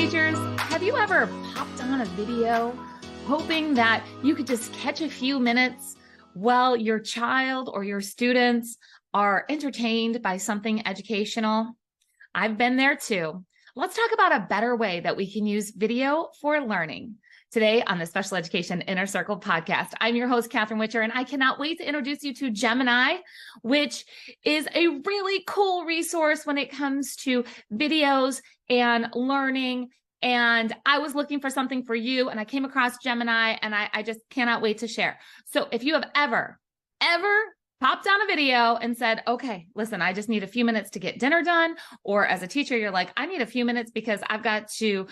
teachers, have you ever popped on a video hoping that you could just catch a few minutes while your child or your students are entertained by something educational? I've been there too. Let's talk about a better way that we can use video for learning. Today on the Special Education Inner Circle podcast, I'm your host, Catherine Witcher, and I cannot wait to introduce you to Gemini, which is a really cool resource when it comes to videos and learning. And I was looking for something for you, and I came across Gemini, and I just cannot wait to share. So if you have ever popped on a video and said, okay, listen, I just need a few minutes to get dinner done. Or as a teacher, you're like, I need a few minutes because I've got to,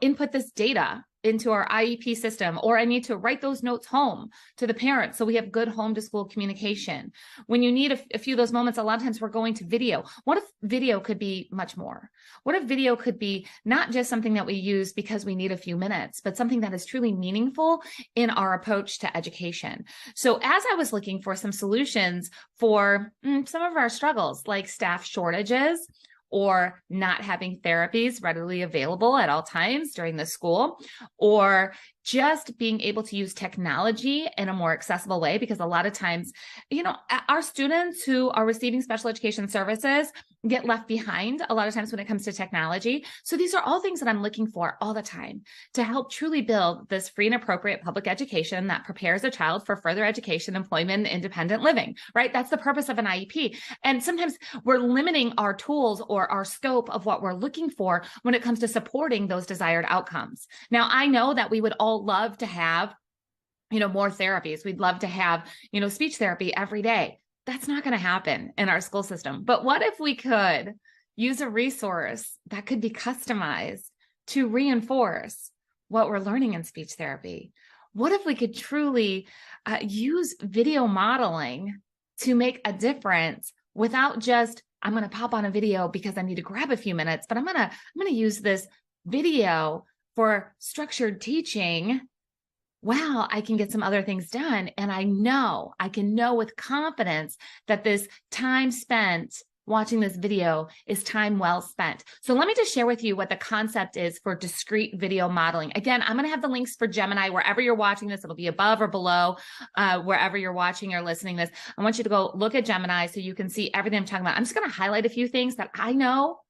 input this data into our IEP system, or I need to write those notes home to the parents so we have good home to school communication. When you need a few of those moments, a lot of times we're going to video. What if video could be much more? What if video could be not just something that we use because we need a few minutes, but something that is truly meaningful in our approach to education? So as I was looking for some solutions for some of our struggles, like staff shortages, or not having therapies readily available at all times during the school, or just being able to use technology in a more accessible way, because a lot of times, our students who are receiving special education services get left behind a lot of times when it comes to technology. So these are all things that I'm looking for all the time to help truly build this free and appropriate public education that prepares a child for further education, employment, and independent living, right? That's the purpose of an IEP. And sometimes we're limiting our tools or our scope of what we're looking for when it comes to supporting those desired outcomes. Now, I know that we would all love to have, more therapies. We'd love to have, speech therapy every day. That's not going to happen in our school system. But what if we could use a resource that could be customized to reinforce what we're learning in speech therapy? What if we could truly use video modeling to make a difference without just, I'm going to pop on a video because I need to grab a few minutes, but I'm going to use this video for structured teaching. Wow, I can get some other things done. And I can know with confidence that this time spent watching this video is time well spent. So let me just share with you what the concept is for discrete video modeling. Again, I'm going to have the links for Gemini wherever you're watching this. It'll be above or below wherever you're watching or listening this. I want you to go look at Gemini so you can see everything I'm talking about. I'm just going to highlight a few things that I know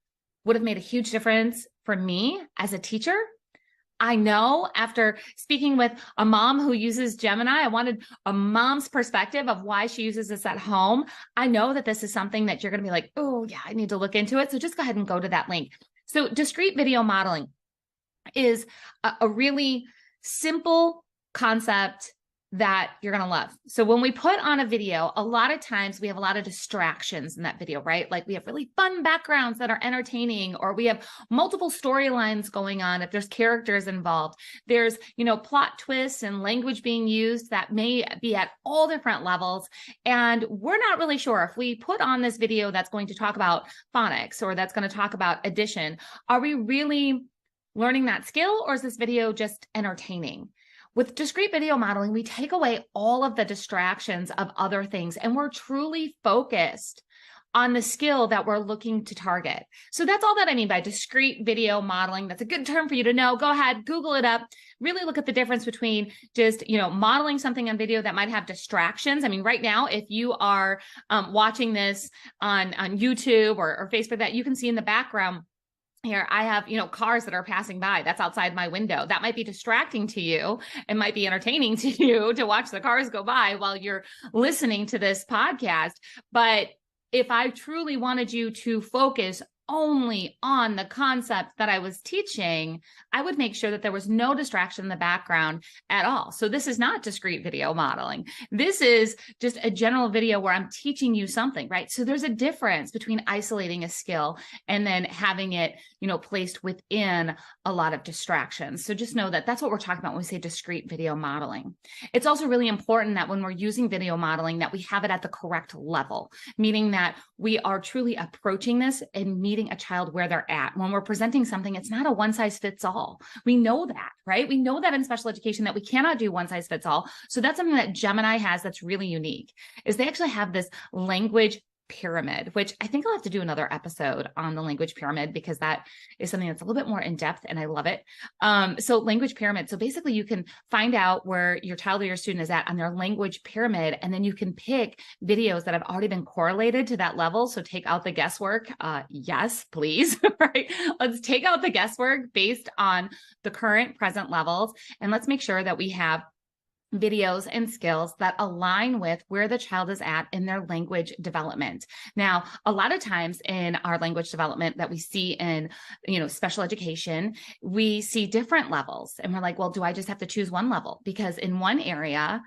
would have made a huge difference for me as a teacher. I know after speaking with a mom who uses Gemini, I wanted a mom's perspective of why she uses this at home. I know that this is something that you're going to be like, oh yeah, I need to look into it. So just go ahead and go to that link. So discrete video modeling is a really simple concept that you're going to love. So when we put on a video, a lot of times we have a lot of distractions in that video, right? Like we have really fun backgrounds that are entertaining, or we have multiple storylines going on. If there's characters involved, there's, plot twists and language being used that may be at all different levels. And we're not really sure if we put on this video that's going to talk about phonics or that's going to talk about addition, are we really learning that skill, or is this video just entertaining? With discrete video modeling, we take away all of the distractions of other things, and we're truly focused on the skill that we're looking to target. So that's all that I mean by discrete video modeling. That's a good term for you to know. Go ahead, Google it up. Really look at the difference between just, modeling something on video that might have distractions. I mean, right now, if you are watching this on YouTube or Facebook, that you can see in the background, here, I have, cars that are passing by. That's outside my window. That might be distracting to you. It might be entertaining to you to watch the cars go by while you're listening to this podcast. But if I truly wanted you to focus only on the concept that I was teaching, I would make sure that there was no distraction in the background at all. So this is not discrete video modeling. This is just a general video where I'm teaching you something, right? So there's a difference between isolating a skill and then having it, placed within a lot of distractions. So just know that that's what we're talking about when we say discrete video modeling. It's also really important that when we're using video modeling, that we have it at the correct level, meaning that we are truly approaching this and meeting a child where they're at. When we're presenting something, it's not a one size fits all. We know that, right? We know that in special education that we cannot do one size fits all. So that's something that Gemini has that's really unique, is they actually have this language pyramid, which I think I'll have to do another episode on the language pyramid, because that is something that's a little bit more in depth and I love it. So language pyramid. So basically you can find out where your child or your student is at on their language pyramid, and then you can pick videos that have already been correlated to that level. So take out the guesswork. Yes, please. Right. Let's take out the guesswork based on the current present levels. And let's make sure that we have videos and skills that align with where the child is at in their language development. Now, a lot of times in our language development that we see in, special education, we see different levels, and we're like, well, do I just have to choose one level? Because in one area,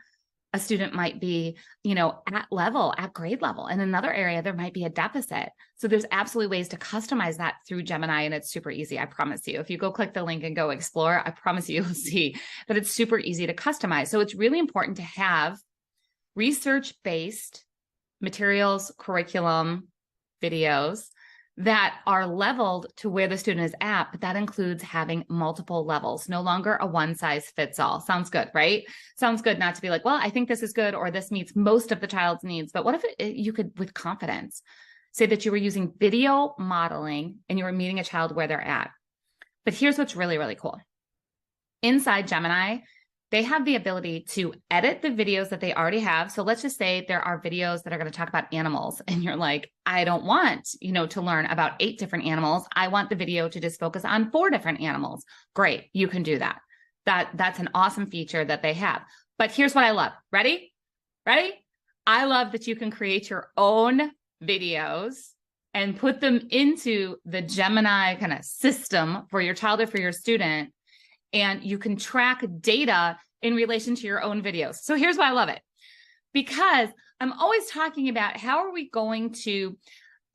a student might be, at grade level. And in another area, there might be a deficit. So there's absolutely ways to customize that through Gemini, and it's super easy. I promise you, if you go click the link and go explore, I promise you'll see that it's super easy to customize. So it's really important to have research-based materials, curriculum, videos that are leveled to where the student is at, but that includes having multiple levels, no longer a one size fits all. Sounds good, right? Sounds good not to be like, well, I think this is good, or this meets most of the child's needs. But what if you could, with confidence, say that you were using video modeling and you were meeting a child where they're at? But here's what's really, really cool. Inside Gemini, they have the ability to edit the videos that they already have. So let's just say there are videos that are going to talk about animals, and you're like, I don't want, to learn about 8 different animals. I want the video to just focus on 4 different animals. Great. You can do that. That's an awesome feature that they have. But here's what I love. Ready? I love that you can create your own videos and put them into the Gemini kind of system for your child or for your student. And you can track data in relation to your own videos. So here's why I love it. Because I'm always talking about how are we going to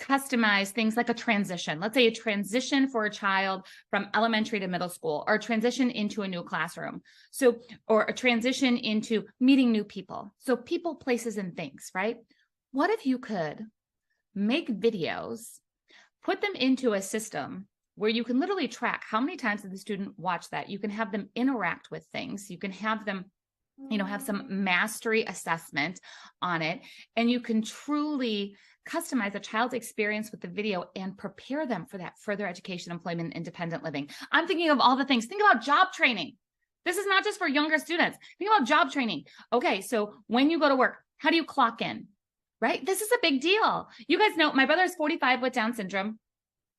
customize things like a transition. Let's say a transition for a child from elementary to middle school, or a transition into a new classroom. So, or a transition into meeting new people. So people, places, and things, right? What if you could make videos, put them into a system where you can literally track how many times did the student watch that? You can have them interact with things. You can have them, have some mastery assessment on it. And you can truly customize a child's experience with the video and prepare them for that further education, employment, independent living. I'm thinking of all the things. Think about job training. This is not just for younger students. Think about job training. Okay, so when you go to work, how do you clock in? Right? This is a big deal. You guys know my brother is 45 with Down syndrome.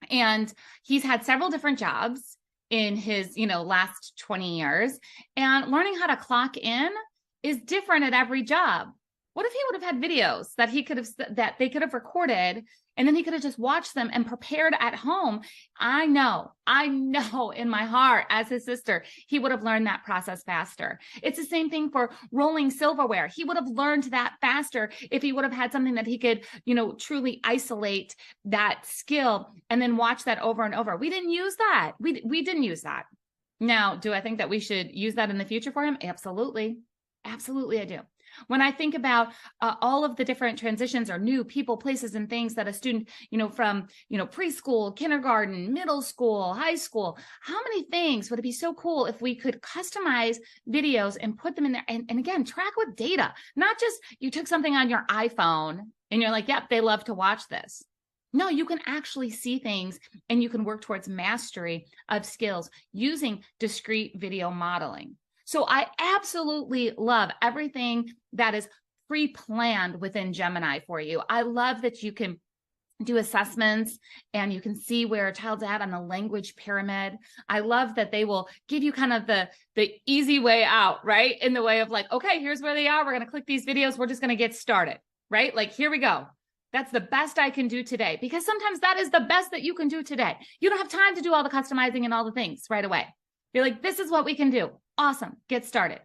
And he's had several different jobs in his, last 20 years. And learning how to clock in is different at every job. What if he would have had videos that they could have recorded, and then he could have just watched them and prepared at home? I know in my heart, as his sister, he would have learned that process faster. It's the same thing for rolling silverware. He would have learned that faster if he would have had something that he could, truly isolate that skill and then watch that over and over. We didn't use that. We didn't use that. Now, do I think that we should use that in the future for him? Absolutely. Absolutely, I do. When I think about all of the different transitions or new people, places, and things that a student, from, preschool, kindergarten, middle school, high school, how many things would it be so cool if we could customize videos and put them in there? And again, track with data, not just you took something on your iPhone and you're like, yep, they love to watch this. No, you can actually see things, and you can work towards mastery of skills using discrete video modeling. So I absolutely love everything that is pre-planned within Gemini for you. I love that you can do assessments and you can see where a child's at on the language pyramid. I love that they will give you kind of the easy way out, right? In the way of like, okay, here's where they are. We're going to click these videos. We're just going to get started, right? Like, here we go. That's the best I can do today, because sometimes that is the best that you can do today. You don't have time to do all the customizing and all the things right away. You're like, this is what we can do. Awesome. Get started.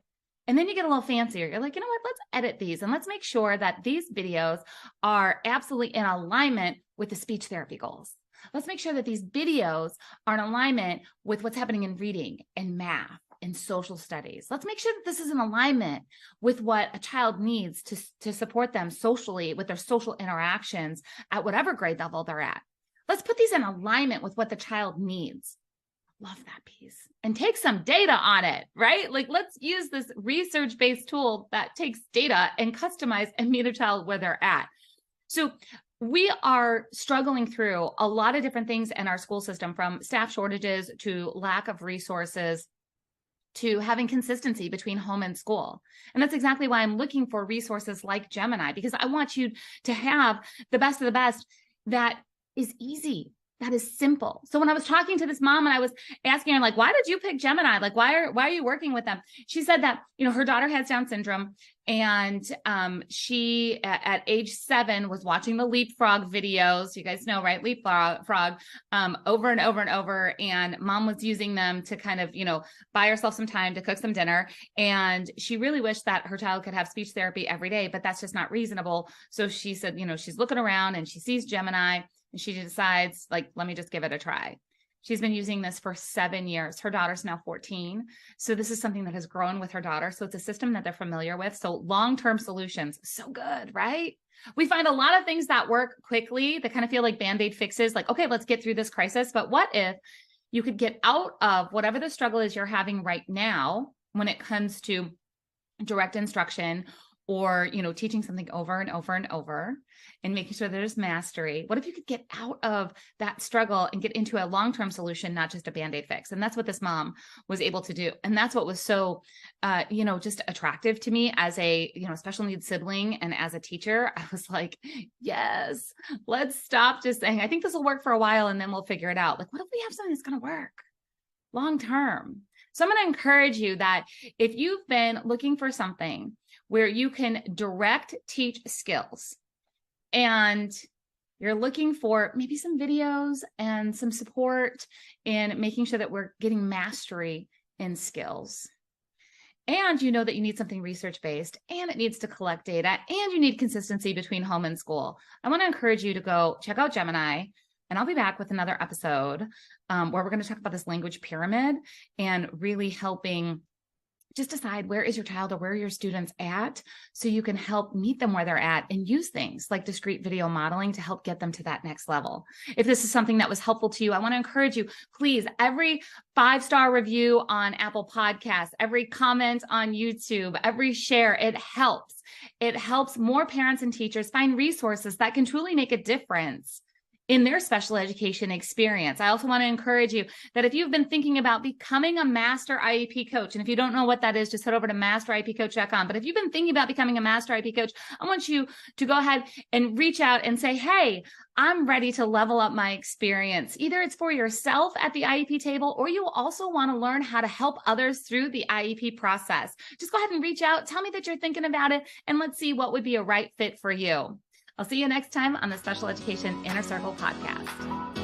And then you get a little fancier. You're like, you know what? Let's edit these and let's make sure that these videos are absolutely in alignment with the speech therapy goals. Let's make sure that these videos are in alignment with what's happening in reading and math and social studies. Let's make sure that this is in alignment with what a child needs to support them socially with their social interactions at whatever grade level they're at. Let's put these in alignment with what the child needs. Love that piece. And take some data on it, right? Like, let's use this research-based tool that takes data and customize and meet a child where they're at. So we are struggling through a lot of different things in our school system, from staff shortages to lack of resources to having consistency between home and school. And that's exactly why I'm looking for resources like Gemini, because I want you to have the best of the best that is easy, that is simple. So when I was talking to this mom and I was asking her, like, why did you pick Gemini? Like, why are you working with them? She said that, her daughter has Down syndrome, and she at age 7 was watching the Leapfrog videos. You guys know, right? Leapfrog over and over and over. And mom was using them to kind of, buy herself some time to cook some dinner. And she really wished that her child could have speech therapy every day, but that's just not reasonable. So she said, she's looking around and she sees Gemini and she decides, like, let me just give it a try. She's been using this for 7 years. Her daughter's now 14. So this is something that has grown with her daughter. So it's a system that they're familiar with. So long-term solutions, so good, right? We find a lot of things that work quickly that kind of feel like Band-Aid fixes, like, okay, let's get through this crisis. But what if you could get out of whatever the struggle is you're having right now when it comes to direct instruction, or, teaching something over and over and over and making sure there's mastery? What if you could get out of that struggle and get into a long-term solution, not just a Band-Aid fix? And that's what this mom was able to do. And that's what was so, just attractive to me as a, special needs sibling and as a teacher. I was like, yes, let's stop just saying, I think this will work for a while and then we'll figure it out. Like, what if we have something that's going to work long-term? So I'm going to encourage you that if you've been looking for something where you can direct teach skills, and you're looking for maybe some videos and some support in making sure that we're getting mastery in skills, and you know that you need something research-based and it needs to collect data and you need consistency between home and school, I want to encourage you to go check out Gemini. And I'll be back with another episode where we're going to talk about this language pyramid and really helping just decide where is your child or where are your students at, so you can help meet them where they're at and use things like discrete video modeling to help get them to that next level. If this is something that was helpful to you, I want to encourage you, please, every 5-star review on Apple Podcasts, every comment on YouTube, every share, it helps. It helps more parents and teachers find resources that can truly make a difference in their special education experience. I also want to encourage you that if you've been thinking about becoming a master IEP coach, and if you don't know what that is, just head over to masteriepcoach.com. But if you've been thinking about becoming a master IEP coach, I want you to go ahead and reach out and say, hey, I'm ready to level up my experience. Either it's for yourself at the IEP table, or you will also want to learn how to help others through the IEP process. Just go ahead and reach out. Tell me that you're thinking about it, and let's see what would be a right fit for you. I'll see you next time on the Special Education Inner Circle podcast.